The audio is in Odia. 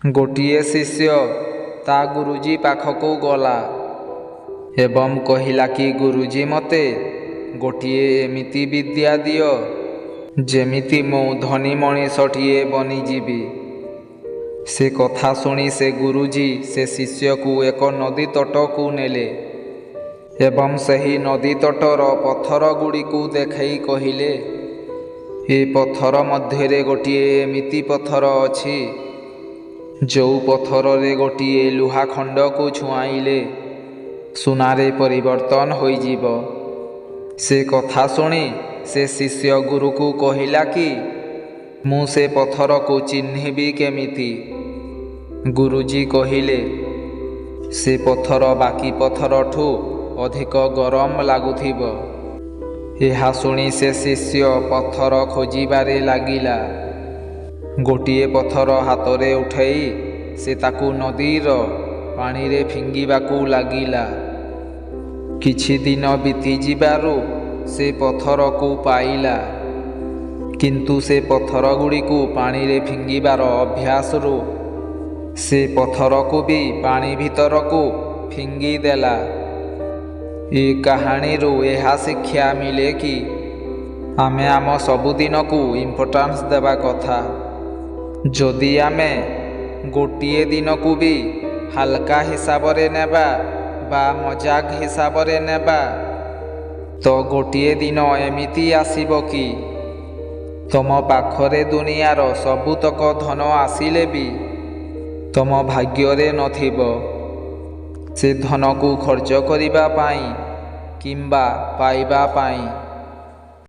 ଗୋଟିଏ ଶିଷ୍ୟ ତା ଗୁରୁଜୀ ପାଖକୁ ଗଲା ଏବଂ କହିଲା କି ଗୁରୁଜୀ, ମୋତେ ଗୋଟିଏ ଏମିତି ବିଦ୍ୟା ଦିଅ ଯେମିତି ମୁଁ ଧନୀ ମଣିଷଟିଏ ବନିଯିବି। ସେ କଥା ଶୁଣି ସେ ଗୁରୁଜୀ ସେ ଶିଷ୍ୟକୁ ଏକ ନଦୀ ତଟକୁ ନେଲେ ଏବଂ ସେହି ନଦୀ ତଟର ପଥରଗୁଡ଼ିକୁ ଦେଖାଇ କହିଲେ, ଏ ପଥର ମଧ୍ୟରେ ଗୋଟିଏ ଏମିତି ପଥର ଅଛି ଯେଉଁ ପଥରରେ ଗୋଟିଏ ଲୁହାଖଣ୍ଡକୁ ଛୁଆଁଇଲେ ସୁନାରେ ପରିବର୍ତ୍ତନ ହୋଇଯିବ। ସେ କଥା ଶୁଣି ସେ ଶିଷ୍ୟ ଗୁରୁକୁ କହିଲା କି ମୁଁ ସେ ପଥରକୁ ଚିହ୍ନିବି କେମିତି? ଗୁରୁଜୀ କହିଲେ, ସେ ପଥର ବାକି ପଥରଠୁ ଅଧିକ ଗରମ ଲାଗୁଥିବ। ଏହା ଶୁଣି ସେ ଶିଷ୍ୟ ପଥର ଖୋଜିବାରେ ଲାଗିଲା। ଗୋଟିଏ ପଥର ହାତରେ ଉଠାଇ ସେ ତାକୁ ନଦୀର ପାଣିରେ ଫିଙ୍ଗିବାକୁ ଲାଗିଲା। କିଛି ଦିନ ବିତିଯିବାରୁ ସେ ପଥରକୁ ପାଇଲା, କିନ୍ତୁ ସେ ପଥରଗୁଡ଼ିକୁ ପାଣିରେ ଫିଙ୍ଗିବାର ଅଭ୍ୟାସରୁ ସେ ପଥରକୁ ବି ପାଣି ଭିତରକୁ ଫିଙ୍ଗିଦେଲା। ଏ କାହାଣୀରୁ ଏହା ଶିକ୍ଷା ମିଳେ କି ଆମେ ଆମ ସବୁଦିନକୁ ଇମ୍ପୋର୍ଟାନ୍ସ ଦେବା କଥା। ଯଦି ଆମେ ଗୋଟିଏ ଦିନକୁ ବି ହାଲକା ହିସାବରେ ନେବା ବା ମଜାକ ହିସାବରେ ନେବା, ତ ଗୋଟିଏ ଦିନ ଏମିତି ଆସିବ କି ତମ ପାଖରେ ଦୁନିଆର ସବୁତକ ଧନ ଆସିଲେ ବି ତମ ଭାଗ୍ୟରେ ନଥିବ ସେ ଧନକୁ ଖର୍ଚ୍ଚ କରିବା ପାଇଁ କିମ୍ବା ପାଇବା ପାଇଁ।